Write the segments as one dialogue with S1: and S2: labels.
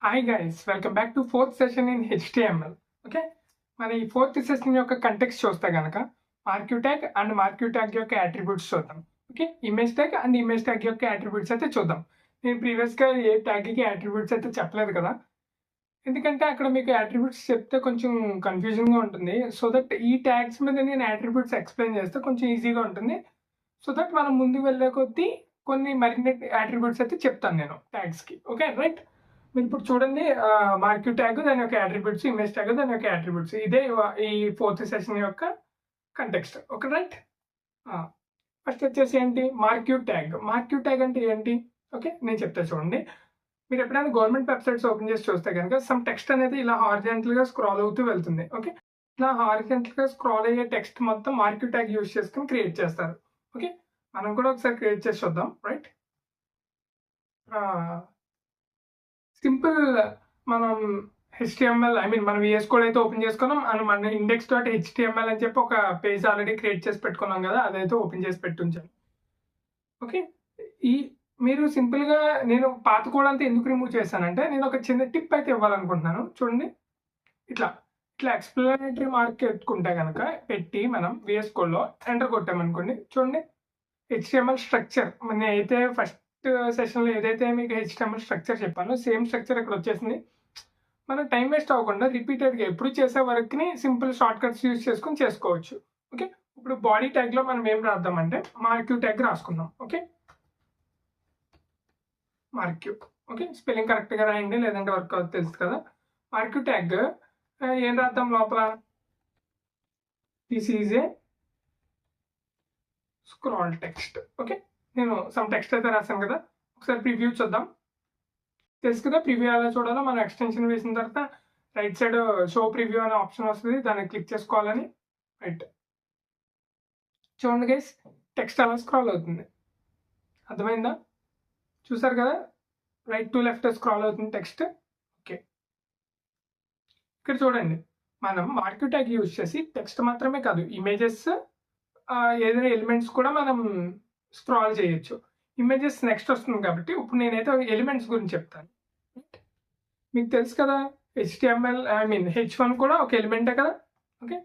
S1: Hi guys, welcome back to fourth session in HTML. Okay, మన ఈ fourth session యొక్క context చూస్తే కనుక marquee tag and marquee tag యొక్క అట్రిబ్యూట్స్ చూద్దాం. Okay, image tag and image tag యొక్క attributes అయితే చూద్దాం. నేను ప్రీవియస్గా ఏ ట్యాగ్కి అట్రిబ్యూట్స్ అయితే చెప్పలేదు కదా, ఎందుకంటే అక్కడ మీకు అట్రిబ్యూట్స్ చెప్తే కొంచెం కన్ఫ్యూజన్గా ఉంటుంది. సో దట్ ఈ ట్యాగ్స్ మీద నేను అట్రిబ్యూట్స్ ఎక్స్ప్లెయిన్ చేస్తే కొంచెం ఈజీగా ఉంటుంది. సో దట్ మనం ముందుకు వెళ్ళే కొద్దీ కొన్ని మరిన్ని అట్రిబ్యూట్స్ అయితే చెప్తాను నేను ట్యాగ్స్కి. ఓకే రైట్, మీరు ఇప్పుడు చూడండి, మార్క్యూ ట్యాగ్ దాని యొక్క అట్రిబ్యూట్స్, ఇమేజ్ ట్యాగ్ దాని యొక్క అట్రిబ్యూట్స్. ఇదే ఈ ఫోర్త్ సెషన్ యొక్క కంటెక్స్ట్. ఓకే రైట్, ఫస్ట్ వచ్చేసి ఏంటి మార్క్యూ ట్యాగ్. మార్క్యూ ట్యాగ్ అంటే ఏంటి? ఓకే, నేను చెప్తా చూడండి. మీరు ఎప్పుడైనా గవర్నమెంట్ వెబ్సైట్స్ ఓపెన్ చేసి చూస్తే కనుక సమ్ టెక్స్ట్ అనేది ఇలా హారిజాంటల్గా స్క్రాల్ అవుతూ వెళ్తుంది. ఓకే, ఇలా హారిజాంటల్గా స్క్రాల్ అయ్యే టెక్స్ట్ మొత్తం మార్క్యూ ట్యాగ్ యూజ్ చేసుకుని క్రియేట్ చేస్తారు. ఓకే, మనం కూడా ఒకసారి క్రియేట్ చేసి చూద్దాం. రైట్, సింపుల్ మనం హెచ్టిఎంఎల్ మనం VS కోడ్ అయితే ఓపెన్ చేసుకున్నాం అండ్ మన index.html అని చెప్పి ఒక పేజ్ ఆల్రెడీ క్రియేట్ చేసి పెట్టుకున్నాం కదా, అదైతే ఓపెన్ చేసి పెట్టుంచాను. ఓకే, ఈ మీరు సింపుల్గా నేను పాత కోడ్ అంతా ఎందుకు రిమూవ్ చేశానంటే నేను ఒక చిన్న టిప్ అయితే ఇవ్వాలనుకుంటున్నాను. చూడండి, ఇట్లా ఇట్లా ఎక్స్ప్లెనేటరీ మార్క్ పెట్టుకుంటే కనుక పెట్టి మనం VS కోడ్లో ఎంటర్ కొట్టామనుకోండి, చూడండి HTML స్ట్రక్చర్ నేను అయితే ఫస్ట్ సెషన్లో ఏదైతే మీకు HTML స్ట్రక్చర్ చెప్పానో సేమ్ స్ట్రక్చర్ ఇక్కడ వచ్చేసింది. మనం టైం వేస్ట్ అవ్వకుండా రిపీటెడ్గా ఎప్పుడు చేసే వరకుని సింపుల్ షార్ట్ కట్స్ యూజ్ చేసుకుని చేసుకోవచ్చు. ఓకే, ఇప్పుడు బాడీ ట్యాగ్లో మనం ఏం రాద్దామంటే మార్క్యూ ట్యాగ్ రాసుకుందాం. Okay, marquee. ఓకే, స్పెల్లింగ్ కరెక్ట్గా రాయండి, లేదంటే వర్క్ అవుతుంది తెలుసు కదా. మార్క్యూ ట్యాగ్ ఏం రాద్దాం లోపల? This is a scroll text. Okay, నేను సమ్ టెక్స్ట్ అయితే రాశాను కదా, ఒకసారి ప్రివ్యూ చూద్దాం. తెలుసు కదా ప్రివ్యూ ఎలా చూడాలో. మనం ఎక్స్టెన్షన్ వేసిన తర్వాత రైట్ సైడ్ షో ప్రివ్యూ అనే ఆప్షన్ వస్తుంది, దాన్ని క్లిక్ చేసుకోవాలని. రైట్, చూడండి గైస్, టెక్స్ట్ అలా స్క్రాల్ అవుతుంది. అర్థమైందా? చూసారు కదా, రైట్ టు లెఫ్ట్ స్క్రాల్ అవుతుంది టెక్స్ట్. ఓకే, ఇక్కడ చూడండి, మనం మార్క్యూ ట్యాగ్ యూజ్ చేసి టెక్స్ట్ మాత్రమే కాదు, ఇమేజెస్ ఏదైనా ఎలిమెంట్స్ కూడా మనం స్క్రాల్ చేయొచ్చు. ఇమేజెస్ నెక్స్ట్ వస్తుంది కాబట్టి ఇప్పుడు నేనైతే ఎలిమెంట్స్ గురించి చెప్తాను. మీకు తెలుసు కదా HTML H1 కూడా ఒక ఎలిమెంటే కదా. ఓకే,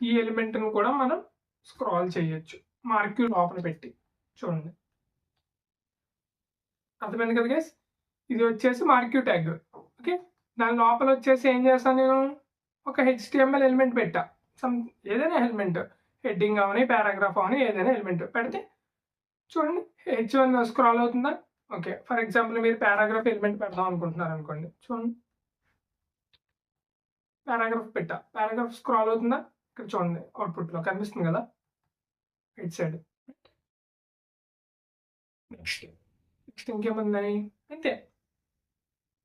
S1: ఈ ఎలిమెంట్ను కూడా మనం స్క్రాల్ చేయొచ్చు మార్క్యూ లోపల పెట్టి. చూడండి, అర్థమైంది కదా గైస్, ఇది వచ్చేసి మార్క్యూ ట్యాగ్. ఓకే, దాని లోపల వచ్చేసి ఏం చేస్తాను నేను, ఒక HTML ఎలిమెంట్ పెట్టా, ఏదైనా ఎలిమెంట్, హెడ్డింగ్ అవని పారాగ్రాఫ్ అవని ఏదైనా ఎలిమెంట్ పెడితే చూడండి H1 స్క్రాల్ అవుతుందా. ఓకే, ఫర్ ఎగ్జాంపుల్ మీరు పారాగ్రాఫ్ ఎలిమెంట్ పెడదాం అనుకుంటున్నారు అనుకోండి, చూడండి పారాగ్రాఫ్ పెట్టా, పారాగ్రాఫ్ స్క్రాల్ అవుతుందా? ఇక్కడ చూడండి అవుట్పుట్లో కనిపిస్తుంది కదా రైట్ సైడ్. నెక్స్ట్ ఇంకేముందని, అంతే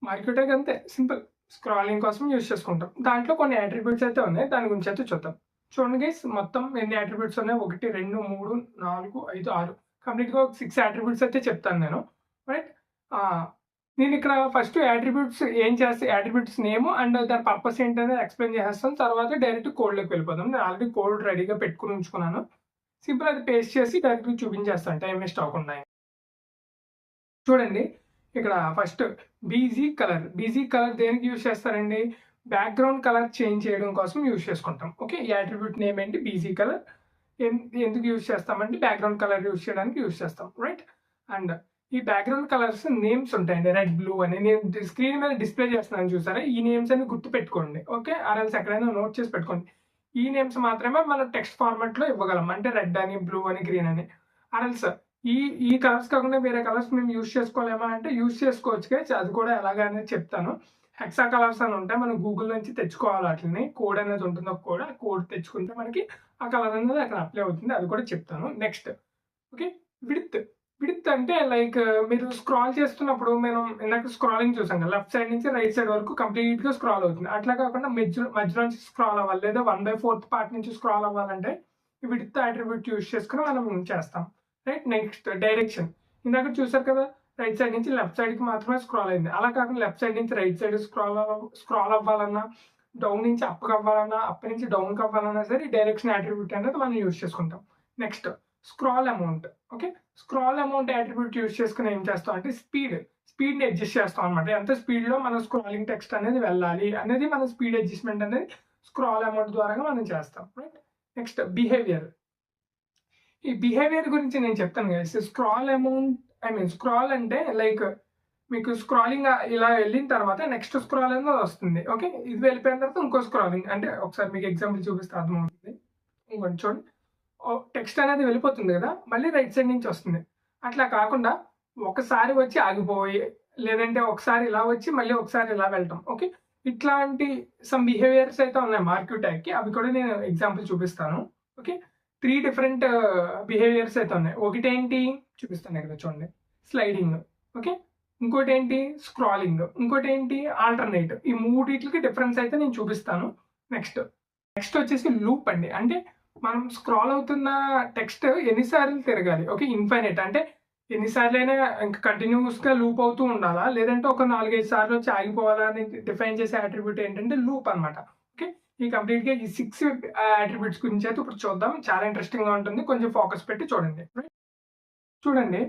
S1: మార్క్యూ ట్యాగ్, అంతే సింపుల్ స్క్రాలింగ్ కోసం యూజ్ చేసుకుంటాం. దాంట్లో కొన్ని అట్రిబ్యూట్స్ అయితే ఉన్నాయి, దాని గురించి అయితే చూద్దాం. చూడండి గైస్, మొత్తం ఎన్ని అట్రిబ్యూట్స్ ఉన్నాయి? 1 2 3 4 5 6, కంప్లీట్గా 6 అట్రిబ్యూట్స్ అయితే చెప్తాను నేను. రైట్, నేను ఇక్కడ ఫస్ట్ అట్రిబ్యూట్స్ ఏం చేస్తే అట్రిబ్యూట్స్ నేమ్ అండ్ దాని పర్పస్ ఏంటనేది ఎక్స్ప్లెయిన్ చేసేస్తాను. తర్వాత డైరెక్ట్ కోడ్లోకి వెళ్ళిపోతాం. నేను ఆల్రెడీ కోడ్ రెడీగా పెట్టుకుని ఉంచుకున్నాను, సింపుల్ అది పేస్ట్ చేసి డైరెక్ట్గా చూపించేస్తాను టైం వేస్ట్ అవ్వకుండా. చూడండి, ఇక్కడ ఫస్ట్ బీజీ కలర్ దేనికి యూజ్ చేస్తారండి? బ్యాక్గ్రౌండ్ కలర్ చేంజ్ చేయడం కోసం యూజ్ చేసుకుంటాం. ఓకే, ఈ అట్రిబ్యూట్ నేమ్ ఏంటి? BG colour. ఎందుకు యూజ్ చేస్తామంటే బ్యాక్గ్రౌండ్ కలర్ యూజ్ చేయడానికి యూజ్ చేస్తాం. రైట్, అండ్ ఈ బ్యాక్గ్రౌండ్ కలర్స్ నేమ్స్ ఉంటాయండి, రెడ్ బ్లూ అని. నేను స్క్రీన్ మీద డిస్ప్లే చేస్తున్నాను చూసారా, ఈ నేమ్స్ అని గుర్తు పెట్టుకోండి. ఓకే, ఆర్ఎల్స్ ఎక్కడైనా నోట్ చేసి పెట్టుకోండి. ఈ నేమ్స్ మాత్రమే మనం టెక్స్ట్ ఫార్మాట్లో ఇవ్వగలం, అంటే రెడ్ అని, బ్లూ అని, గ్రీన్ అని. ఆర్ఎల్స్ ఈ కలర్స్ కాకుండా వేరే కలర్స్ మేము యూజ్ చేసుకోలేమా అంటే యూజ్ చేసుకోవచ్చు గైస్, అది కూడా ఎలాగనేది చెప్తాను. హెక్సా కలర్స్ అని ఉంటాయి, మనం గూగుల్ నుంచి తెచ్చుకోవాలి. వాటిని కోడ్ అనేది ఉంటుంది, ఒక కోడ్ తెచ్చుకుంటే మనకి ఆ కలర్ అనేది అక్కడ అప్లై అవుతుంది, అది కూడా చెప్తాను. నెక్స్ట్ ఓకే, విడ్త్ అంటే లైక్ మీరు స్క్రాల్ చేస్తున్నప్పుడు మనం ఇందాక స్క్రాలింగ్ చూసాం కదా, లెఫ్ట్ సైడ్ నుంచి రైట్ సైడ్ వరకు కంప్లీట్గా స్క్రాల్ అవుతుంది. అట్లా కాకుండా మధ్యలో నుంచి స్క్రాల్ అవ్వాలి, లేదా 1/4 పార్ట్ నుంచి స్క్రాల్ అవ్వాలంటే విడ్త్ అట్రిబ్యూట్ యూజ్ చేసుకుని మనం చేస్తాం. Right, next direction. ఇందాక చూసారు కదా, రైట్ సైడ్ నుంచి లెఫ్ట్ సైడ్కి మాత్రమే స్క్రాల్ అయింది. అలా కాకుండా లెఫ్ట్ సైడ్ నుంచి రైట్ సైడ్ స్క్రాల్ అవ్వాలన్నా, డౌన్ నుంచి అప్కి అవ్వాలన్నా, అప్ నుంచి డౌన్కి అవ్వాలన్నా సరే డైరెక్షన్ అట్రిబ్యూట్ అనేది మనం యూజ్ చేసుకుంటాం. Next scroll amount. Okay, scroll amount attribute use చేసుకుని ఏం చేస్తాం అంటే స్పీడ్ని అడ్జస్ట్ చేస్తాం అనమాట. ఎంత స్పీడ్లో మన స్క్రాలింగ్ టెక్స్ట్ అనేది వెళ్ళాలి అనేది మన స్పీడ్ అడ్జస్ట్మెంట్ అనేది స్క్రాల్ అమౌంట్ ద్వారా మనం చేస్తాం. రైట్. Next behaviour. ఈ బిహేవియర్ గురించి నేను చెప్తాను గైస్. స్క్రాల్ అమౌంట్ స్క్రాల్ అంటే లైక్ మీకు స్క్రాలింగ్ ఇలా వెళ్ళిన తర్వాత నెక్స్ట్ స్క్రాల్ అనేది వస్తుంది. ఓకే, ఇది వెళ్ళిపోయిన తర్వాత ఇంకో స్క్రాలింగ్, అంటే ఒకసారి మీకు ఎగ్జాంపుల్ చూపిస్తే అర్థమవుతుంది. ఇంకొంచెం చూడండి, టెక్స్ట్ అనేది వెళ్ళిపోతుంది కదా, మళ్ళీ రైట్ సైడ్ నుంచి వస్తుంది. అట్లా కాకుండా ఒకసారి వచ్చి ఆగిపోయి, లేదంటే ఒకసారి ఇలా వచ్చి మళ్ళీ ఒకసారి ఇలా వెళ్ళటం. ఓకే, ఇట్లాంటి సమ్ బిహేవియర్స్ అయితే ఉన్నాయి మార్క్యూ ట్యాగ్కి, అవి కూడా నేను ఎగ్జాంపుల్ చూపిస్తాను. ఓకే, 3 డిఫరెంట్ బిహేవియర్స్ అయితే ఉన్నాయి. ఒకటి ఏంటి చూపిస్తాను ఇక్కడ చూడండి, స్లైడింగ్. ఓకే, ఇంకోటి ఏంటి స్క్రాలింగ్, ఇంకోటి ఏంటి ఆల్టర్నేట్. ఈ మూడిట్లకి డిఫరెన్స్ అయితే నేను చూపిస్తాను. నెక్స్ట్ వచ్చేసి లూప్ అండి. అంటే మనం స్క్రాల్ అవుతున్న టెక్స్ట్ ఎన్నిసార్లు తిరగాలి. ఓకే, ఇన్ఫైనైట్ అంటే ఎన్నిసార్లు అయినా ఇంకా కంటిన్యూస్గా లూప్ అవుతూ ఉండాలా, లేదంటే ఒక 4-5 సార్లు వచ్చి ఆగిపోవాలా అని డిఫైన్ చేసే అట్రిబ్యూట్ ఏంటంటే లూప్ అనమాట. ఓకే, ఈ కంప్లీట్గా ఈ 6 అట్రిబ్యూట్స్ గురించి అయితే ఇప్పుడు చూద్దాం. చాలా ఇంట్రెస్టింగ్గా ఉంటుంది, కొంచెం ఫోకస్ పెట్టి చూడండి. చూడండి,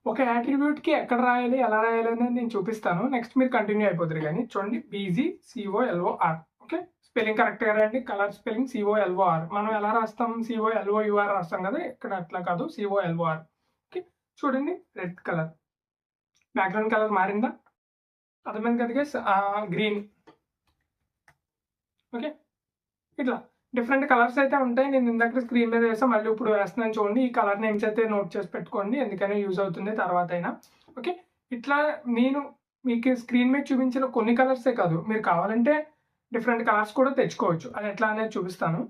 S1: ఒక అట్రిబ్యూట్కి ఎక్కడ రాయాలి, ఎలా రాయాలి అనేది నేను చూపిస్తాను. నెక్స్ట్ మీరు కంటిన్యూ అయిపోతారు. కానీ చూడండి, BGCOLOR. ఓకే, స్పెల్లింగ్ కరెక్ట్గా రాయండి. Colour spelling COLOR. మనం ఎలా రాస్తాం, COLOUR రాస్తాం కదా, ఇక్కడ అట్లా కాదు, COLOR. ఓకే, చూడండి, రెడ్ కలర్ బ్యాక్గ్రౌండ్ కలర్ మారిందా, అర్థమైంది కదా, గ్రీన్. ఓకే, ఇట్లా డిఫరెంట్ కలర్స్ అయితే ఉంటాయి. నేను ఇందాక స్క్రీన్ మీద వేసాను, మళ్ళీ ఇప్పుడు వేస్తున్నాను చూడండి. ఈ కలర్ నేమ్స్ అయితే నోట్ చేసి పెట్టుకోండి, ఎందుకైనా యూజ్ అవుతుంది తర్వాత అయినా. ఓకే, ఇట్లా నేను మీకు స్క్రీన్ మీద చూపించిన కొన్ని కలర్సే కాదు, మీరు కావాలంటే డిఫరెంట్ కలర్స్ కూడా తెచ్చుకోవచ్చు. అది ఎట్లా అనేది చూపిస్తాను.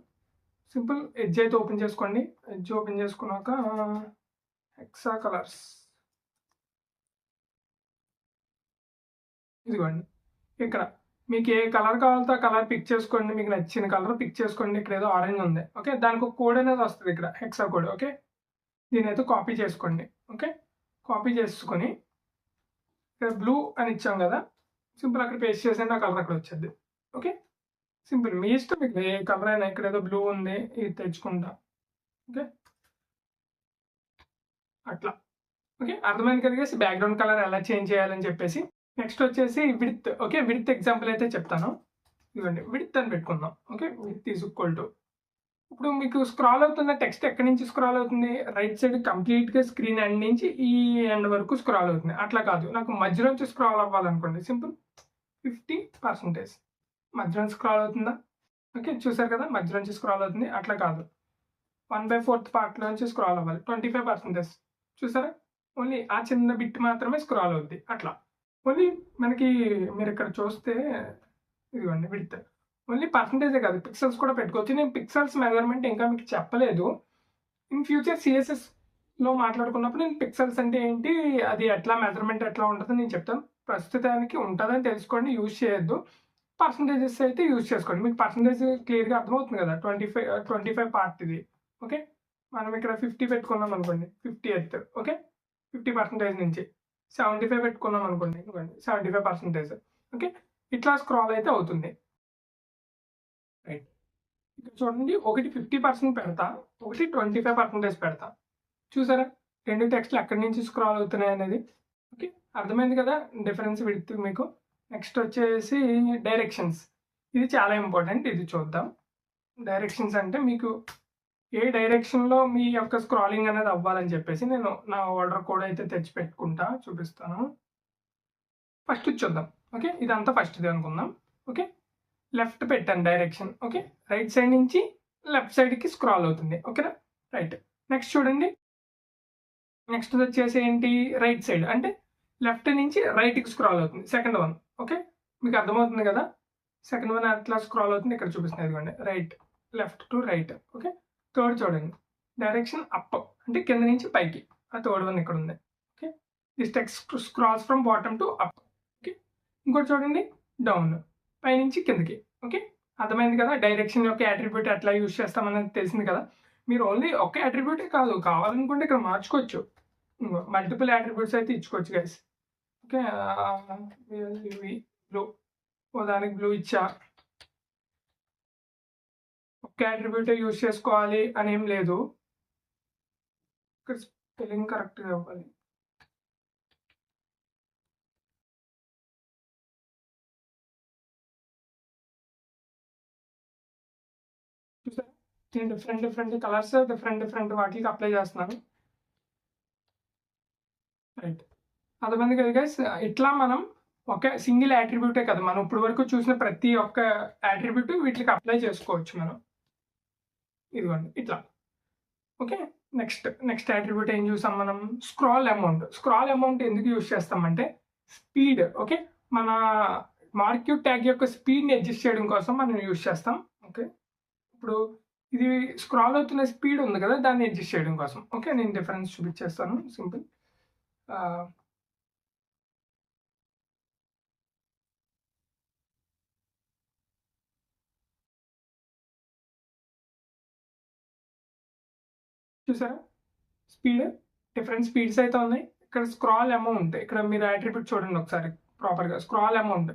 S1: సింపుల్ ఎడ్జ్ అయితే ఓపెన్ చేసుకోండి. ఎడ్జ్ ఓపెన్ చేసుకున్నాక హెక్సా కలర్స్, ఇదిగోండి ఇక్కడ మీకు ఏ కలర్ కావాలో ఆ కలర్ పిక్ చేసుకోండి. మీకు నచ్చిన కలర్ పిక్ చేసుకోండి. ఇక్కడ ఏదో ఆరెంజ్ ఉంది. ఓకే, దానికి ఒక కోడ్ అనేది వస్తుంది ఇక్కడ, హెక్సా కోడ్. ఓకే, దీని అయితే కాపీ చేసుకోండి. ఓకే, కాపీ చేసుకొని ఇక్కడ బ్లూ అని ఇచ్చాం కదా, సింపుల్ అక్కడ పేస్ట్ చేసేయండి, ఆ కలర్ అక్కడ వచ్చేది. ఓకే, సింపుల్ మీ ఇష్టం, మీకు ఏ కలర్ అయినా. ఇక్కడ ఏదో బ్లూ ఉంది, ఇది తెచ్చుకుంటా. ఓకే, అట్లా. ఓకే, అర్థమైంది కదా, బ్యాక్గ్రౌండ్ కలర్ ఎలా చేంజ్ చేయాలని చెప్పేసి. నెక్స్ట్ వచ్చేసి విడ్త్. ఓకే, విడ్త్ ఎగ్జాంపుల్ అయితే చెప్తాను. ఇవ్వండి, విడ్త్ అని పెట్టుకుందాం. Okay, width is equal to, ఇప్పుడు మీకు స్క్రాల్ అవుతున్న టెక్స్ట్ ఎక్కడి నుంచి స్క్రాల్ అవుతుంది, రైట్ సైడ్ కంప్లీట్గా స్క్రీన్ ఎండ్ నుంచి ఈ ఎండ్ వరకు స్క్రాల్ అవుతుంది. అట్లా కాదు, నాకు మధ్య నుంచి స్క్రాల్ అవ్వాలనుకోండి, సింపుల్ 50% మధ్య నుంచి స్క్రాల్ అవుతుందా. ఓకే, చూసారు కదా, మధ్య నుంచి స్క్రాల్ అవుతుంది. అట్లా కాదు, 1/4 పార్ట్ నుంచి స్క్రాల్ అవ్వాలి, 25%. చూసారా, ఓన్లీ ఆ చిన్న బిట్ మాత్రమే స్క్రాల్ అవుద్ది. అట్లా ఓన్లీ మనకి మీరు ఇక్కడ చూస్తే ఇదిగోండి విడ్త్, ఓన్లీ పర్సంటేజే కాదు, పిక్సెల్స్ కూడా పెట్టుకోవచ్చు. నేను పిక్సెల్స్ మెజర్మెంట్ ఇంకా మీకు చెప్పలేదు. ఇన్ ఫ్యూచర్ CSSలో మాట్లాడుకున్నప్పుడు నేను పిక్సెల్స్ అంటే ఏంటి, అది ఎట్లా మెజర్మెంట్ ఎట్లా ఉంటుందో నేను చెప్తాను. ప్రస్తుతానికి ఉంటుందని తెలుసుకోండి, యూజ్ చేయొద్దు. పర్సంటేజెస్ అయితే యూజ్ చేసుకోండి. మీకు పర్సంటేజ్ క్లియర్గా అర్థమవుతుంది కదా, 25 పార్ట్ ఇది. ఓకే, మనం ఇక్కడ 50 పెట్టుకున్నాం అనుకోండి, 50th. ఓకే, 50% నుంచి 75 పెట్టుకున్నాం అనుకోండి, 75%. ఓకే, ఇట్లా స్క్రాల్ అయితే అవుతుంది. రైట్, ఇక్కడ చూడండి, ఒకటి 50% పెడతా, ఒకటి 25% పెడతా. చూసారా, రెండు టెక్స్ట్లు ఎక్కడి నుంచి స్క్రాల్ అవుతున్నాయి అనేది. ఓకే, అర్థమైంది కదా డిఫరెన్స్ విడ్త్ మీకు. నెక్స్ట్ వచ్చేసి డైరెక్షన్స్. ఇది చాలా ఇంపార్టెంట్, ఇది చూద్దాం. డైరెక్షన్స్ అంటే మీకు ఏ డైరెక్షన్లో మీ యొక్క స్క్రాలింగ్ అనేది అవ్వాలని చెప్పేసి నేను నా ఆర్డర్ కోడ్ అయితే తెచ్చి పెట్టుకుంటా, చూపిస్తాను. ఫస్ట్ చూద్దాం. ఓకే, ఇదంతా ఫస్ట్ది అనుకుందాం. ఓకే, లెఫ్ట్ పెట్టాను డైరెక్షన్. ఓకే, రైట్ సైడ్ నుంచి లెఫ్ట్ సైడ్కి స్క్రాల్ అవుతుంది. ఓకేనా, రైట్. నెక్స్ట్ చూడండి, నెక్స్ట్ వచ్చేసి ఏంటి, రైట్ సైడ్ అంటే లెఫ్ట్ నుంచి రైట్కి స్క్రాల్ అవుతుంది, సెకండ్ వన్. ఓకే, మీకు అర్థమవుతుంది కదా, సెకండ్ వన్ అట్లా స్క్రాల్ అవుతుంది. ఇక్కడ చూపిస్తుంది, ఇదిగోండి, right, left to right. Okay, third చూడండి, డైరెక్షన్ అప్ అంటే కింద నుంచి పైకి, ఆ థర్డ్ వన్ ఇక్కడ ఉంది. Okay, this text scrolls from bottom to up. Okay, ఇంకోటి చూడండి, డౌన్, పైనుంచి కిందకి. ఓకే, అర్థమైంది కదా, డైరెక్షన్ యొక్క అట్రిబ్యూట్ ఎట్లా యూజ్ చేస్తామనేది తెలిసింది కదా. మీరు ఓన్లీ ఒకే అట్రిబ్యూటే కాదు, కావాలనుకుంటే ఇక్కడ మార్చుకోవచ్చు, మల్టిపుల్ అట్రిబ్యూట్స్ అయితే ఇచ్చుకోవచ్చు గైస్. ఓకే, బ్లూ, దానికి బ్లూ ఇచ్చా, ఒకే అట్రిబ్యూట్ యూజ్ చేసుకోవాలి అని ఏం లేదు. ఇక్కడ స్పెల్లింగ్ కరెక్ట్గా ఇవ్వాలి. నేను డిఫరెంట్ కలర్స్ డిఫరెంట్ వాటికి అప్లై చేస్తున్నాను. రైట్. అర్థమైంది కదా గైస్. ఇట్లా మనం ఒక సింగిల్ యాట్రిబ్యూటే కదా, మనం ఇప్పుడు వరకు చూసిన ప్రతి ఒక్క యాట్రిబ్యూట్ వీటికి అప్లై చేసుకోవచ్చు మనం. ఇదిగోండి ఇట్లా. ఓకే. నెక్స్ట్ యాట్రిబ్యూట్ ఏం చూసాం మనం? స్క్రాల్ అమౌంట్ ఎందుకు యూజ్ చేస్తామంటే స్పీడ్. ఓకే, మన మార్క్యూ ట్యాగ్ యొక్క స్పీడ్ని అడ్జస్ట్ చేయడం కోసం మనం యూజ్ చేస్తాం. ఓకే, ఇప్పుడు ఇది స్క్రాల్ అవుతున్న స్పీడ్ ఉంది కదా, దాన్ని అడ్జస్ట్ చేయడం కోసం. ఓకే, నేను డిఫరెన్స్ చూపించేస్తాను. సింపుల్. చూసారా స్పీడ్? డిఫరెంట్ స్పీడ్స్ అయితే ఉన్నాయి. ఇక్కడ స్క్రాల్ అమౌంట్, ఇక్కడ మీరు అట్రిబ్యూట్ చూడండి ఒకసారి ప్రాపర్గా. స్క్రాల్ అమౌంట్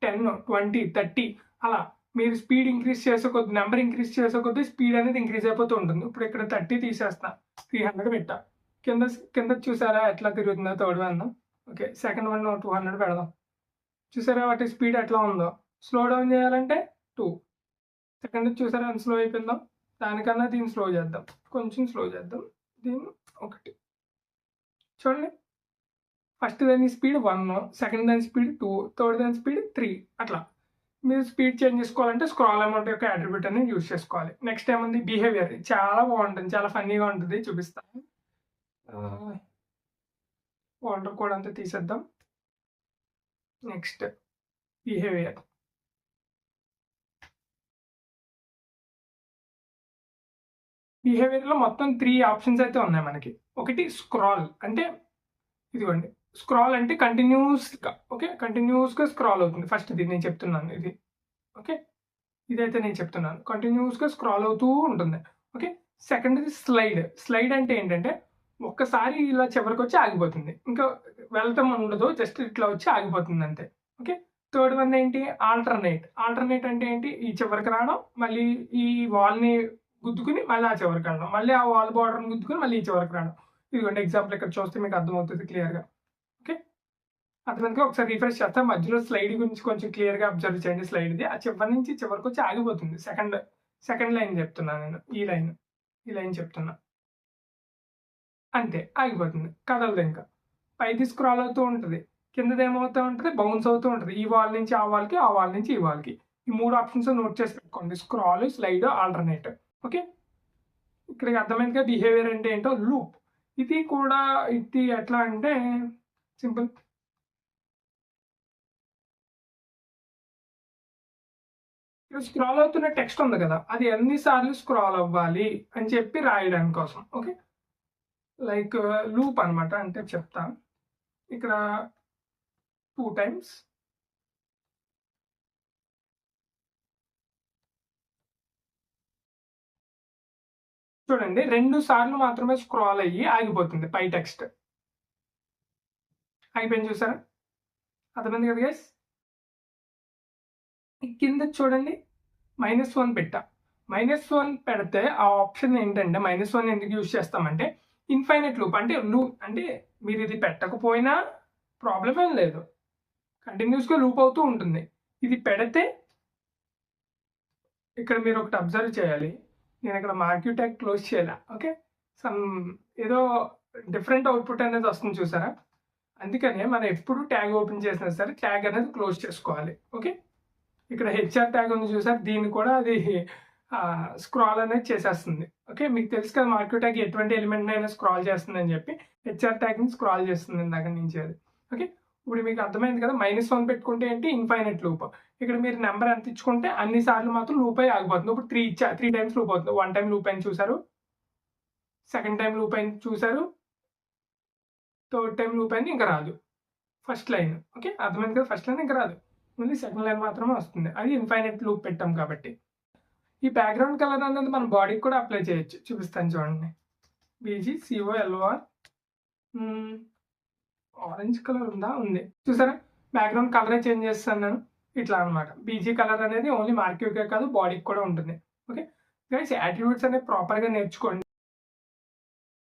S1: 10, 20, 30 అలా మీరు స్పీడ్ ఇంక్రీజ్ చేసే కొద్ది, నెంబర్ ఇంక్రీజ్ చేసే కొద్ది స్పీడ్ అనేది ఇంక్రీజ్ అయిపోతూ ఉంటుంది. ఇప్పుడు ఇక్కడ 30 తీసేస్తా, 300 పెట్టా. కింద చూసారా ఎట్లా తిరుగుతుందో third one. Okay, second one 200 పెడదాం. చూసారా వాటి స్పీడ్ ఎట్లా ఉందో. స్లో డౌన్ చేయాలంటే 2. సెకండ్ చూసారా ఎంత స్లో అయిపోయిందో. దానికన్నా దీన్ని స్లో చేద్దాం, కొంచెం స్లో చేద్దాం దీన్ని. 1 చూడండి. ఫస్ట్ దాని స్పీడ్ 1, సెకండ్ దాని స్పీడ్ 2, థర్డ్ దాని స్పీడ్ 3. అట్లా మీరు స్పీడ్ చేంజ్ చేసుకోవాలంటే స్క్రాల్ అమౌంట్ యొక్క అట్రిబ్యూట్ అనేది యూజ్ చేసుకోవాలి. నెక్స్ట్ ఏముంది? బిహేవియర్. చాలా బాగుంటుంది, చాలా ఫన్నీగా ఉంటుంది, చూపిస్తాను. వాటర్ కోడ్ అంతా తీసేద్దాం. Next behaviour. బిహేవియర్లో మొత్తం 3 ఆప్షన్స్ అయితే ఉన్నాయి మనకి. ఒకటి స్క్రాల్, అంటే ఇదిగోండి. స్క్రాల్ అంటే కంటిన్యూస్గా, ఓకే, కంటిన్యూస్గా స్క్రాల్ అవుతుంది. ఫస్ట్ ఇది నేను చెప్తున్నాను, ఇది ఓకే, ఇదైతే నేను చెప్తున్నాను, కంటిన్యూస్గా స్క్రాల్ అవుతూ ఉంటుంది. ఓకే. సెకండ్ది స్లైడ్ అంటే ఏంటంటే ఒక్కసారి ఇలా చివరికి వచ్చి ఆగిపోతుంది, ఇంకా వెళ్తాం ఉండదు, జస్ట్ ఇట్లా వచ్చి ఆగిపోతుంది అంతే. ఓకే. థర్డ్ వన్ ఏంటి? ఆల్టర్నేట్ అంటే ఏంటి? ఈ చివరికి రావడం, మళ్ళీ ఈ వాల్ని గుద్దుకుని మళ్ళీ ఆ చివరికి రావడం, మళ్ళీ ఆ వాల్ బార్డర్ని గుద్దుకుని మళ్ళీ ఈ చివరికి రావడం. ఇదిగోండి ఎగ్జాంపుల్ ఇక్కడ చూస్తే మీకు అర్థమవుతుంది క్లియర్గా. ఓకే, అర్థమైందిగా. ఒకసారి రిఫ్రెష్ చేస్తా, మధ్యలో స్లైడ్ గురించి కొంచెం క్లియర్గా అబ్జర్వ్ చేయండి. స్లైడ్ది ఆ చివరి నుంచి చివరికి వచ్చి ఆగిపోతుంది. సెకండ్ లైన్ చెప్తున్నాను నేను, ఈ లైన్ చెప్తున్నా, అంతే ఆగిపోతుంది, కదలదు. ఇంకా పైకి స్క్రాల్ అవుతూ ఉంటుంది, కిందది ఏమవుతూ ఉంటుంది? బౌన్స్ అవుతూ ఉంటుంది. ఈ వాల్ నుంచి ఆ వాల్కి, ఆ వాల్ నుంచి ఈ వాల్కి. ఈ 3 ఆప్షన్స్ నోట్ చేసి పెట్టుకోండి: స్క్రాల్, స్లైడ్, ఆల్టర్నేట్. ఓకే, ఇక్కడికి అర్థమైందిగా బిహేవియర్ అంటే ఏంటో. లూప్, ఇది కూడా ఇది ఎట్లా అంటే సింపుల్. ఇక్కడ స్క్రాల్ అవుతున్న టెక్స్ట్ ఉంది కదా, అది ఎన్నిసార్లు స్క్రాల్ అవ్వాలి అని చెప్పి రాయడానికి కోసం. ఓకే, లైక్ లూప్ అనమాట. అంటే చెప్తా, ఇక్కడ 2 times, చూడండి 2 సార్లు మాత్రమే స్క్రాల్ అయ్యి ఆగిపోతుంది. పై టెక్స్ట్ అయిపోయింది, చూసారా? అర్థమైంది కదా గైస్. కింద చూడండి -1 పెట్టా. -1 పెడితే ఆ ఆప్షన్ ఏంటంటే, -1 ఎందుకు యూజ్ చేస్తామంటే ఇన్ఫైనైట్ లూప్. అంటే మీరు ఇది పెట్టకపోయినా ప్రాబ్లం ఏం లేదు, కంటిన్యూస్గా లూప్ అవుతూ ఉంటుంది. ఇది పెడితే ఇక్కడ మీరు ఒకటి అబ్జర్వ్ చేయాలి, నేను ఇక్కడ మార్క్యూ ట్యాగ్ క్లోజ్ చేయాలి. ఓకే, ఏదో డిఫరెంట్ అవుట్పుట్ అనేది వస్తుంది, చూసారా? అందుకనే మనం ఎప్పుడు ట్యాగ్ ఓపెన్ చేసినా సరే ట్యాగ్ అనేది క్లోజ్ చేసుకోవాలి. ఓకే, ఇక్కడ హెచ్ఆర్ ట్యాగ్ ఉంది చూసారు, దీన్ని కూడా అది స్క్రాల్ అనేది చేసేస్తుంది. ఓకే, మీకు తెలుసు కదా మార్క్యూ ట్యాగ్ ఎటువంటి ఎలిమెంట్ అయినా స్క్రాల్ చేస్తుంది అని చెప్పి, హెచ్ఆర్ ట్యాగ్ని స్క్రాల్ చేస్తుంది ఇందాక నుంచి అది. ఓకే, ఇప్పుడు మీకు అర్థమైంది కదా. -1 పెట్టుకుంటే ఏంటి? Infinite loop. ఇక్కడ మీరు నెంబర్ ఎంత ఇచ్చుకుంటే అన్ని సార్లు మాత్రం లూప్ అయి ఆగిపోతుంది. ఇప్పుడు 3 times లూప్ అవుతుంది. 1 time లూప్ అయిన చూసారు, సెకండ్ టైం లూప్ అయిన చూసారు, థర్డ్ టైం లూప్ అయింది, ఇంకా రాదు ఫస్ట్ లైన్. ఓకే, అర్థమైంది కదా. ఫస్ట్ లైన్ ఇంకా రాదు, ఓన్లీ సెకండ్ లైన్ మాత్రమే వస్తుంది. అది ఇన్ఫైనైట్ లూప్ పెట్టాం కాబట్టి. ఈ బ్యాక్గ్రౌండ్ కలర్ అనేది మన బాడీకి కూడా అప్లై చేయొచ్చు, చూపిస్తాను చూడండి. BGCOLOR, ఆరెంజ్ కలర్ ఉంది, చూసారా? బ్యాక్గ్రౌండ్ కలరే చేంజ్ చేస్తాను నేను, ఇట్లా అనమాట. BG కలర్ అనేది ఓన్లీ మార్క్యూకే కాదు, బాడీకి కూడా ఉంటుంది. ఓకే గైస్, యాట్రిబ్యూట్స్ అనేది ప్రాపర్గా నేర్చుకోండి.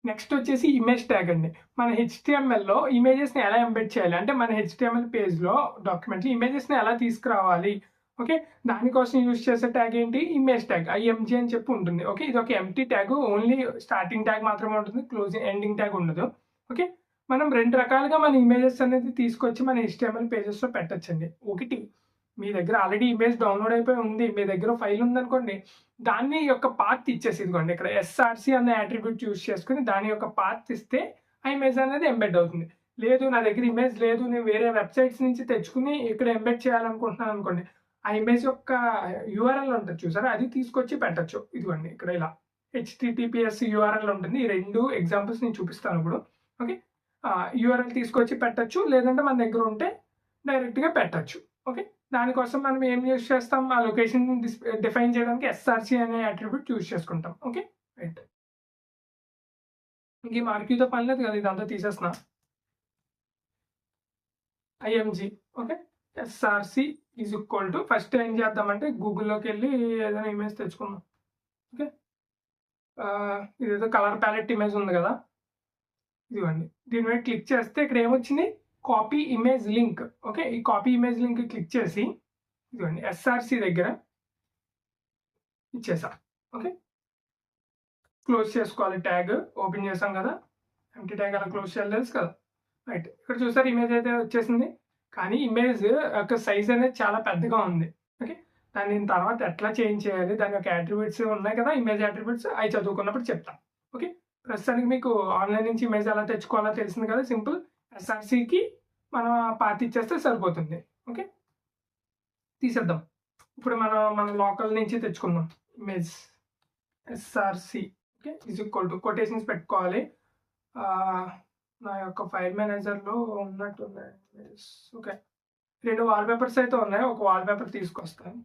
S1: నెక్స్ట్ వచ్చేసి ఇమేజ్ ట్యాగ్ అండి. మన HTMLలో ఇమేజెస్ని ఎలా ఎంబెడ్ చేయాలి అంటే, మన HTML పేజ్లో డాక్యుమెంట్లో ఇమేజెస్ని ఎలా తీసుకురావాలి ఓకే, దానికోసం యూజ్ చేసే ట్యాగ్ ఏంటి, ఇమేజ్ ట్యాగ్ IMG అని చెప్పి ఉంటుంది. ఓకే, ఇది ఒక empty tag, only starting tag మాత్రమే ఉంటుంది, క్లోజింగ్ ఎండింగ్ ట్యాగ్ ఉండదు. ఓకే, మనం 2 రకాలుగా మన ఇమేజెస్ అనేది తీసుకొచ్చి మన HTML పేజెస్లో పెట్టచ్చండి. ఒకటి, మీ దగ్గర ఆల్రెడీ ఇమేజ్ డౌన్లోడ్ అయిపోయి ఉంది, మీ దగ్గర ఫైల్ ఉందనుకోండి, దాన్ని యొక్క పాత్ ఇచ్చేసి, ఇదిగోండి ఇక్కడ SRC అనే అట్రిబ్యూట్ యూజ్ చేసుకుని దాని యొక్క పాత్ ఇస్తే ఆ ఇమేజ్ అనేది ఎంబెడ్ అవుతుంది. లేదు నా దగ్గర ఇమేజ్ లేదు, నేను వేరే వెబ్సైట్స్ నుంచి తెచ్చుకుని ఇక్కడ ఎంబెడ్ చేయాలనుకుంటున్నాను అనుకోండి, ఆ ఇమేజ్ యొక్క URL ఉంటుంది చూసారా, అది తీసుకొచ్చి పెట్టచ్చు. ఇదిగోండి ఇక్కడ ఇలా HTTPS URL ఉంటుంది. ఈ 2 ఎగ్జాంపుల్స్ నేను చూపిస్తాను ఇప్పుడు. ఓకే, URL తీసుకొచ్చి పెట్టచ్చు, లేదంటే మన దగ్గర ఉంటే డైరెక్ట్గా పెట్టచ్చు. ఓకే, దానికోసం మనం ఏం యూజ్ చేస్తాం, ఆ లొకేషన్ డిఫైన్ చేయడానికి SRC అనే అట్రిబ్యూట్ యూజ్ చేసుకుంటాం. Okay, right. ఇంక ఈ మార్కీతో పని లేదు కదా, ఇదంతా తీసేస్తున్నా. IMG. Okay, SRC is equal to, first ఏం చేద్దామంటే గూగుల్లోకి వెళ్ళి ఏదైనా ఇమేజ్ తెచ్చుకుందాం. ఓకే, ఇదేదో కలర్ ప్యాలెట్ ఇమేజ్ ఉంది కదా, ఇదిగోండి, దీని మీద క్లిక్ చేస్తే ఇక్కడ ఏమొచ్చింది, కాపీ ఇమేజ్ లింక్. ఓకే, ఈ కాపీ ఇమేజ్ లింక్ క్లిక్ చేసి ఇదిగోండి SRC దగ్గర ఇచ్చేసా. ఓకే, క్లోజ్ చేసుకోవాలి ట్యాగ్, ఓపెన్ చేసాం కదా, ఎంటీ ట్యాగ్ అలా క్లోజ్ చేయాలి తెలుసు కదా, రైట్. ఇక్కడ చూసారు ఇమేజ్ అయితే వచ్చేసింది, కానీ ఇమేజ్ యొక్క సైజ్ అనేది చాలా పెద్దగా ఉంది. ఓకే, దాన్ని తర్వాత ఎట్లా చేంజ్ చేయాలి, దాని యొక్క అట్రిబ్యూట్స్ ఉన్నాయి కదా, ఇమేజ్ అట్రిబ్యూట్స్, అవి చదువుకున్నప్పుడు చెప్తాం. ఓకే, ప్రస్తుతానికి మీకు ఆన్లైన్ నుంచి ఇమేజ్ ఎలా తెచ్చుకోవాలో తెలిసింది కదా, సింపుల్ SRCకి మనం పాత్ ఇచ్చేస్తే సరిపోతుంది. ఓకే, తీసేద్దాం. ఇప్పుడు మన లోకల్ నుంచి తెచ్చుకుందాం image SRC. Okay, is equal to quotations పెట్టుకోవాలి. నా యొక్క ఫైల్ మేనేజర్లో ఉన్నట్టున్నాయి. ఓకే, 2 వాల్పేపర్స్ అయితే ఉన్నాయి, ఒక వాల్పేపర్ తీసుకొస్తాను,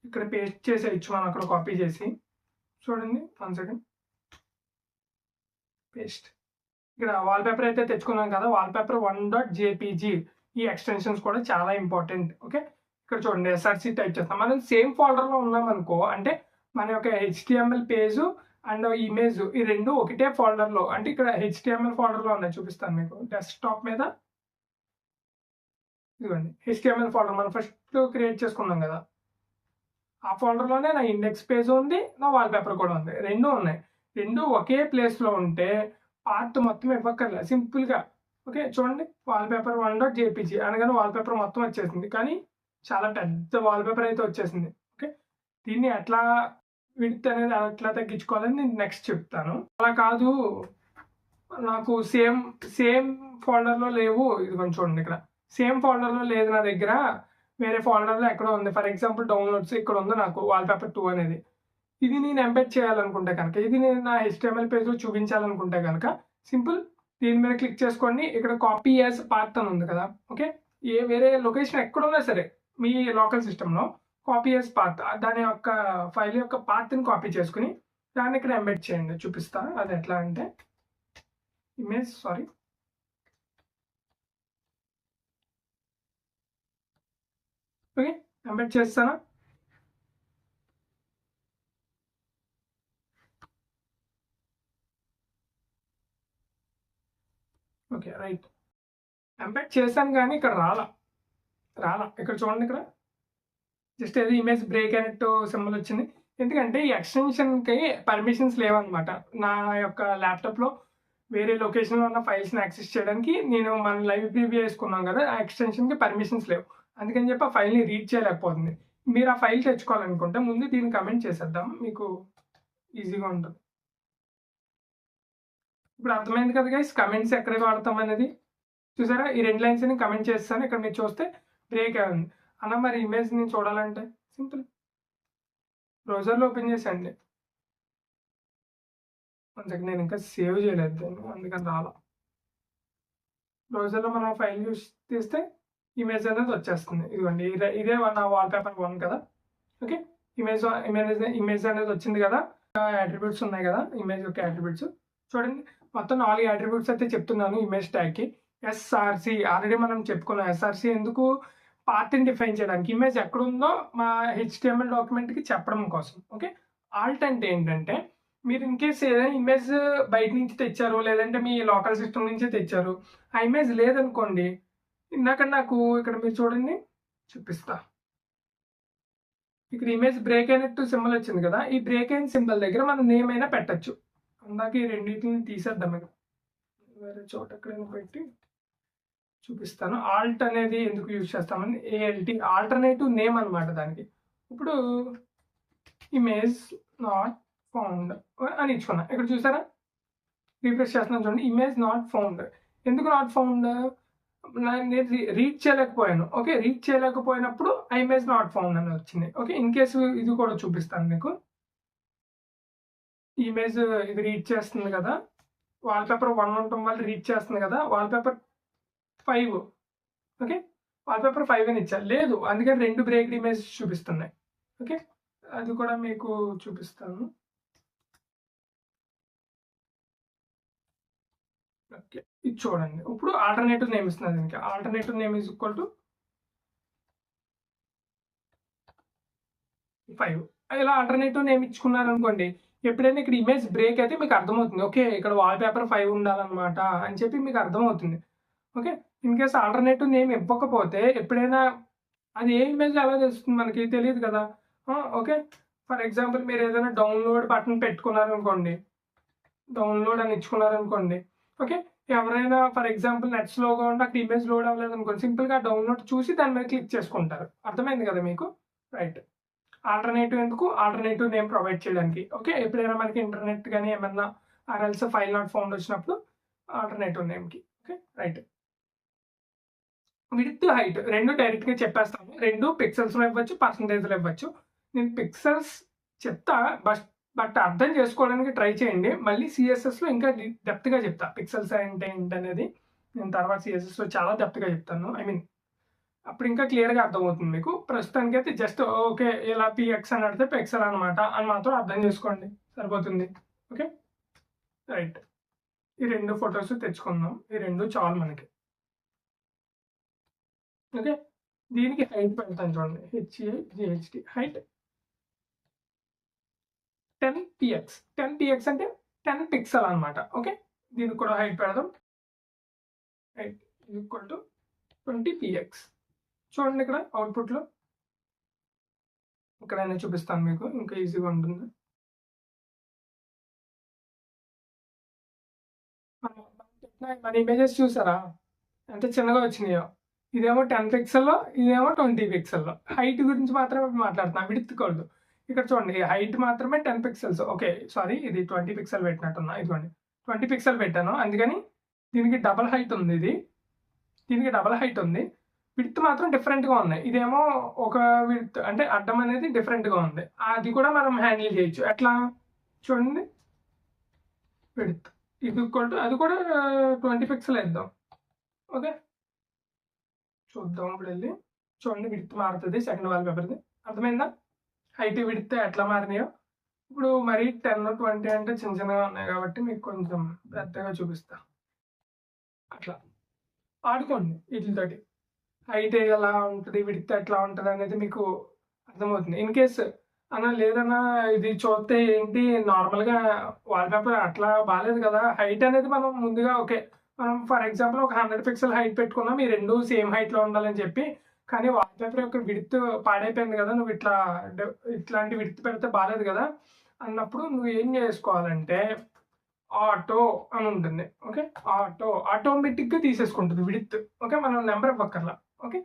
S1: ఇక్కడ పేస్ట్ చేసేయచ్చు మనం, అక్కడ కాపీ చేసి చూడండి, 1 సెకండ్, పేస్ట్. ఇక్కడ వాల్పేపర్ అయితే తెచ్చుకున్నాం కదా, వాల్పేపర్ 1.jpg, ఈ ఎక్స్టెన్షన్స్ కూడా చాలా ఇంపార్టెంట్. ఓకే, ఇక్కడ చూడండి SRC టైప్ చేస్తాం, మనం సేమ్ ఫోల్డర్లో ఉన్నాం అనుకో, అంటే మన యొక్క HTML పేజ్ అండ్ ఇమేజ్ ఈ 2 ఒకటే ఫోల్డర్లో, అంటే ఇక్కడ HTML ఫోల్డర్లో ఉన్నాయి, చూపిస్తాను మీకు డెస్క్టాప్ మీద. ఇదిగోండి HTML ఫోల్డర్ మనం ఫస్ట్ క్రియేట్ చేసుకున్నాం కదా, ఆ ఫోల్డర్లోనే నా ఇండెక్స్ పేజ్ ఉంది, నా వాల్పేపర్ కూడా ఉంది, 2 ఉన్నాయి. 2 ఒకే ప్లేస్లో ఉంటే పార్ట్ మొత్తం ఇవ్వక్కర్లేదు, సింపుల్గా. ఓకే, చూడండి వాల్పేపర్ 1.jpg అనగానే వాల్పేపర్ మొత్తం వచ్చేసింది, కానీ చాలా పెద్ద వాల్పేపర్ అయితే వచ్చేసింది. ఓకే, దీన్ని ఎట్లా విడ్త్ అనేది ఎట్లా తగ్గించుకోవాలని నేను నెక్స్ట్ చెప్తాను. అలా కాదు, నాకు సేమ్ ఫోల్డర్లో లేవు, ఇది కొంచెం చూడండి ఇక్కడ సేమ్ ఫోల్డర్లో లేదు నా దగ్గర, వేరే ఫోల్డర్లో ఎక్కడో ఉంది, ఫర్ ఎగ్జాంపుల్ డౌన్లోడ్స్ ఇక్కడ ఉంది నాకు వాల్పేపర్ 2 అనేది. ఇది నేను ఎంబెడ్ చేయాలనుకుంటే కనుక, ఇది నేను నా HTML పేజ్లో చూపించాలనుకుంటే కనుక, సింపుల్ దీని మీద క్లిక్ చేసుకోండి, ఇక్కడ కాపీ యాజ్ పాత్ అని ఉంది కదా. ఓకే, వేరే లొకేషన్ ఎక్కడున్నా సరే మీ లోకల్ సిస్టంలో కాపీ యాజ్ పాత్, దాని యొక్క ఫైల్ యొక్క పాత్ని కాపీ చేసుకుని దాన్ని ఇక్కడ ఎంబెడ్ చేయండి, చూపిస్తా అది ఎట్లా అంటే, ఇమేజ్ ఓకే, ఎంబెడ్ చేస్తానా. ఓకే, రైట్, ఎంబెడ్ చేశాను కానీ ఇక్కడ రాలా, ఇక్కడ చూడండి, ఇక్కడ జస్ట్ ఏదో ఇమేజ్ బ్రేక్ అయినట్టు సింబల్ వచ్చింది, ఎందుకంటే ఈ ఎక్స్టెన్షన్కి పర్మిషన్స్ లేవన్నమాట. నా యొక్క ల్యాప్టాప్లో వేరే లొకేషన్లో ఉన్న ఫైల్స్ని యాక్సెస్ చేయడానికి నేను మన లైవ్ ప్రివ్యూ వేసుకున్నాం కదా, ఆ ఎక్స్టెన్షన్కి పర్మిషన్స్ లేవు, అందుకని చెప్పి ఆ ఫైల్ని రీడ్ చేయలేకపోతుంది. మీరు ఆ ఫైల్ తెచ్చుకోవాలనుకుంటే ముందు దీన్ని కమెంట్ చేసేద్దాం, మీకు ఈజీగా ఉంటుంది. ఇప్పుడు అర్థమైంది కదా గైస్, కమెంట్స్ ఎక్కడ వాడతాం అనేది చూసారా, ఈ 2 లైన్స్ని కమెంట్ చేస్తాను, ఇక్కడ మీరు చూస్తే బ్రేక్ అయింది అన్న. మరి ఇమేజ్ని చూడాలంటే సింపుల్ బ్రౌజర్లో ఓపెన్ చేసేయండి. అందుకని నేను ఇంకా సేవ్ చేయలేదు దాన్ని, అందుకని రాలా. బ్రౌజర్లో మనం ఫైల్ యూస్ తీస్తే ఇమేజ్ అనేది వచ్చేస్తుంది, ఇదిగోండి ఇదే నా వాల్పేపర్ 1 కదా. ఓకే, ఇమేజ్ అనేది వచ్చింది కదా, అట్రిబ్యూట్స్ ఉన్నాయి కదా, ఇమేజ్ యొక్క అట్రిబ్యూట్స్ చూడండి, మొత్తం 4 అట్రిబ్యూట్స్ అయితే చెప్తున్నాను ఇమేజ్ ట్యాగ్కి. SRC ఆల్రెడీ మనం చెప్పుకున్నాం, SRC ఎందుకు, పార్ట్ని డిఫైన్ చేయడానికి, ఇమేజ్ ఎక్కడుందో మా HTML డాక్యుమెంట్కి చెప్పడం కోసం. ఓకే, ఆల్ట్ అంటే ఏంటంటే, మీరు ఇన్ కేస్ ఏదైనా ఇమేజ్ బయట నుంచి తెచ్చారు, లేదంటే మీ లోకల్ సిస్టమ్ నుంచి తెచ్చారు, ఆ ఇమేజ్ లేదనుకోండి, ఇందాక నాకు ఇక్కడ మీరు చూడండి చూపిస్తా. ఇక్కడ ఇమేజ్ బ్రేక్ అయినట్టు సింబల్ వచ్చింది కదా, ఈ బ్రేక్ అయిన సింబల్ దగ్గర మనం నేమ్ అయినా పెట్టచ్చు. అందాక ఈ రెండింటిని తీసేద్దాం, ఇక్కడ వేరే చోట ఎక్కడైనా పెట్టి చూపిస్తాను. ఆల్ట్ అనేది ఎందుకు యూజ్ చేస్తామని, ALT ఆల్టర్నేటివ్ నేమ్ అనమాట దానికి. ఇప్పుడు ఇమేజ్ నాట్ ఫౌండ్ అని ఇచ్చుకున్నా. ఇక్కడ చూసారా, రిఫ్రెష్ చేస్తున్నాను చూడండి, ఇమేజ్ నాట్ ఫౌండ్. ఎందుకు నాట్ ఫౌండ్? నేను రీచ్ చేయలేకపోయాను. ఓకే, రీచ్ చేయలేకపోయినప్పుడు ఆ ఇమేజ్ నాట్ ఫౌండ్ అని వచ్చింది. ఓకే, ఇన్ కేసు ఇది కూడా చూపిస్తాను మీకు. ఇమేజ్ ఇది రీచ్ చేస్తుంది కదా, వాల్పేపర్ 1 ఉండటం వల్ల రీచ్ చేస్తుంది కదా, వాల్పేపర్ 5. ఓకే, వాల్పేపర్ 5 అని ఇచ్చారు, లేదు అందుకని 2 బ్రేక్డ్ ఇమేజ్ చూపిస్తున్నాయి. ఓకే, అది కూడా మీకు చూపిస్తాను. ఓకే, ఇది చూడండి. ఇప్పుడు ఆల్టర్నేటివ్ నేమ్ ఇస్తున్నది. ఇంకా alternative name is equal to 5. ఇలా ఆల్టర్నేటివ్ నేమ్ ఇచ్చుకున్నారనుకోండి, ఎప్పుడైనా ఇక్కడ ఇమేజ్ బ్రేక్ అయితే మీకు అర్థమవుతుంది. ఓకే, ఇక్కడ వాల్పేపర్ 5 ఉండాలన్నమాట అని చెప్పి మీకు అర్థమవుతుంది. Okay, in case alternative name ఇవ్వకపోతే ఎప్పుడైనా అది ఏ ఇమేజ్ ఎలా తెలుస్తుంది మనకి తెలియదు కదా. ఓకే, ఫర్ ఎగ్జాంపుల్ మీరు ఏదైనా డౌన్లోడ్ బటన్ పెట్టుకున్నారనుకోండి, డౌన్లోడ్ అని ఇచ్చుకున్నారనుకోండి. ఓకే, ఎవరైనా ఫర్ ఎగ్జాంపుల్ నెట్ స్లోగా ఉంటే అక్కడ ఇమేజ్ లోడ్ అవ్వలేదు అనుకోండి, సింపుల్గా డౌన్లోడ్ చూసి దాని మీద క్లిక్ చేసుకుంటారు. అర్థమైంది కదా మీకు? రైట్. ఆల్టర్నేటివ్ ఎందుకు? ఆల్టర్నేటివ్ నేమ్ ప్రొవైడ్ చేయడానికి. ఓకే, ఎప్పుడైనా మనకి ఇంటర్నెట్ కానీ ఏమన్నా ఆర్ఎల్స్ ఫైల్ నాట్ ఫౌండ్ వచ్చినప్పుడు ఆల్టర్నేటివ్ నేమ్కి. Okay, right. విడ్త్ హైట్ రెండు డైరెక్ట్గా చెప్పేస్తాము. 2 పిక్సెల్స్లో ఇవ్వచ్చు, పర్సంటేజ్లో ఇవ్వచ్చు. నేను పిక్సెల్స్ చెప్తా, బట్ అర్థం చేసుకోవడానికి ట్రై చేయండి. మళ్ళీ సిఎస్ఎస్లో ఇంకా డెప్త్గా చెప్తా పిక్సెల్స్ అంటే ఏంటనేది. నేను తర్వాత సిఎస్ఎస్లో చాలా డెప్త్గా చెప్తాను. ఐ మీన్ అప్పుడు ఇంకా క్లియర్గా అర్థమవుతుంది మీకు. ప్రస్తుతానికి అయితే జస్ట్ ఓకే, ఇలా పిఎక్స్ అని అడితే పిక్సెల్ అనమాట అని మాత్రం అర్థం చేసుకోండి, సరిపోతుంది. Okay, right. ఈ 2 ఫొటోస్ తెచ్చుకుందాం, ఈ 2 చాలు మనకి. ఓకే, దీనికి హైట్ పెడతాను చూడండి, HAGHT హైట్ 10px. 10px అంటే 10 పిక్సెల్ అనమాట. ఓకే, దీనికి కూడా హైట్ పెడదాం. Height equal to 20px. చూడండి ఇక్కడ అవుట్పుట్లో, ఇక్కడైనా చూపిస్తాను మీకు, ఇంకా ఈజీగా ఉంటుంది. మన ఇమేజెస్ చూసారా ఎంత చిన్నగా వచ్చినాయో? ఇదేమో 10 పిక్సెల్లో, ఇదేమో 20 పిక్సెల్లో. హైట్ గురించి మాత్రమే మాట్లాడుతున్నాను, విడ్త్ కాదు. ఇక్కడ చూడండి, హైట్ మాత్రమే 10 పిక్సెల్స్. ఓకే, సారీ, ఇది 20 పిక్సెల్ పెట్టినట్టున్నా. ఇదిగోండి 20 పిక్సెల్ పెట్టాను, అందుకని దీనికి డబల్ హైట్ ఉంది. దీనికి డబల్ హైట్ ఉంది. విడ్త్ మాత్రం డిఫరెంట్గా ఉన్నాయి. ఇదేమో ఒక విడ్త్ అంటే అడ్డం అనేది డిఫరెంట్గా ఉంది. అది కూడా మనం హ్యాండిల్ చేయొచ్చు. ఎట్లా చూడండి, విడ్త్ ఇది ఈక్వల్ టు, అది కూడా 20 పిక్సెల్ వేద్దాం. ఓకే, చూద్దాం. ఇప్పుడు వెళ్ళి చూడండి, విడ్త్ మారుతుంది సెకండ్ వాల్పేపర్ది. అర్థమైందా హైట్ విడ్త్ ఎట్లా మారినాయో? ఇప్పుడు మరి 10, 20 అంటే చిన్న చిన్నగా ఉన్నాయి కాబట్టి మీకు కొంచెం పెద్దగా చూపిస్తా. అట్లా ఆడుకోండి వీటితోటి. హైట్ ఎలా ఉంటుంది, విడ్త్ ఎట్లా ఉంటుంది అనేది మీకు అర్థమవుతుంది. ఇన్ కేస్ అన్న లేదన్నా ఇది చూస్తే ఏంటి నార్మల్గా వాల్పేపర్ అట్లా బాగాలేదు కదా, హైట్ అనేది మనం ముందుగా ఓకే, మనం ఫర్ ఎగ్జాంపుల్ ఒక 100 పిక్సెల్ హైట్ పెట్టుకున్నాం, ఈ 2 సేమ్ హైట్లో ఉండాలని చెప్పి. కానీ వాల్పేపర్ యొక్క విడ్త్ పాడైపోయింది కదా, నువ్వు ఇట్లాంటి విడ్త్ పెడితే బాగాలేదు కదా అన్నప్పుడు నువ్వు ఏం చేసుకోవాలంటే ఆటో అని ఉంటుంది. ఓకే, ఆటోమేటిక్గా తీసేసుకుంటుంది విడ్త్. ఓకే, మనం నెంబర్ ఇవ్వక్కర్లా. ఓకే,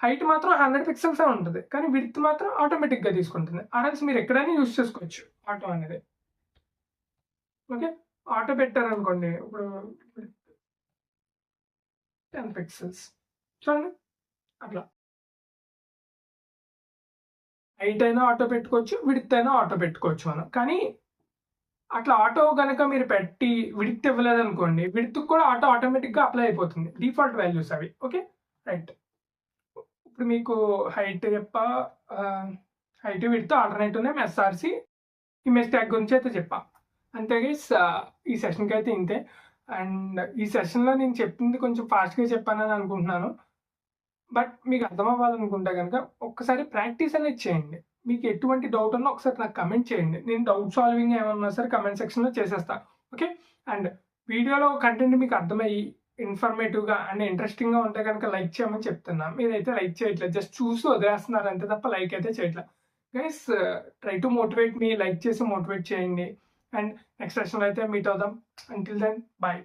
S1: హైట్ మాత్రం 100 పిక్సెల్సే ఉంటుంది, కానీ విడ్త్ మాత్రం ఆటోమేటిక్గా తీసుకుంటుంది. ఆర్ఎల్స్ మీరు ఎక్కడైనా యూజ్ చేసుకోవచ్చు ఆటో అనేది. ఓకే, ఆటో పెట్టారనుకోండి, ఇప్పుడు 10 పిక్సెల్స్ చూడండి, అట్లా హైట్ అయినా ఆటో పెట్టుకోవచ్చు, విడ్త్ అయినా ఆటో పెట్టుకోవచ్చు మనం. కానీ అట్లా ఆటో కనుక మీరు పెట్టి విడ్త్ ఇవ్వలేదనుకోండి, విడ్త్ కూడా ఆటోమేటిక్గా అప్లై అయిపోతుంది, డిఫాల్ట్ వాల్యూస్ అవి. Okay, right. ఇప్పుడు మీకు height height width alternative name SRC image tag గురించి అయితే చెప్పా. అంతే గైస్, ఈ సెషన్కి అయితే ఇంతే. అండ్ ఈ సెషన్లో నేను చెప్పింది కొంచెం ఫాస్ట్గా చెప్పానని అనుకుంటున్నాను. బట్ మీకు అర్థం అవ్వాలనుకుంటే కనుక ఒక్కసారి ప్రాక్టీస్ అనేది చేయండి. మీకు ఎటువంటి డౌట్ ఉన్నా ఒకసారి నాకు కమెంట్ చేయండి. నేను డౌట్ సాల్వింగ్ ఏమన్నా సరే కమెంట్ సెక్షన్లో చేసేస్తాను. ఓకే, అండ్ వీడియోలో కంటెంట్ మీకు అర్థమయ్యి ఇన్ఫర్మేటివ్గా అండ్ ఇంట్రెస్టింగ్గా ఉంటే కనుక లైక్ చేయమని చెప్తున్నా. మీరైతే లైక్ చేయట్లేదు, జస్ట్ చూసి వదిలేస్తున్నారు అంతే తప్ప లైక్ అయితే చేయట్లేదు. గైస్ ట్రై టు మోటివేట్ మీ, లైక్ చేసి మోటివేట్ చేయండి. అండ్ నెక్స్ట్ సెషన్లో అయితే మీట్ అవుదాం. Until then bye.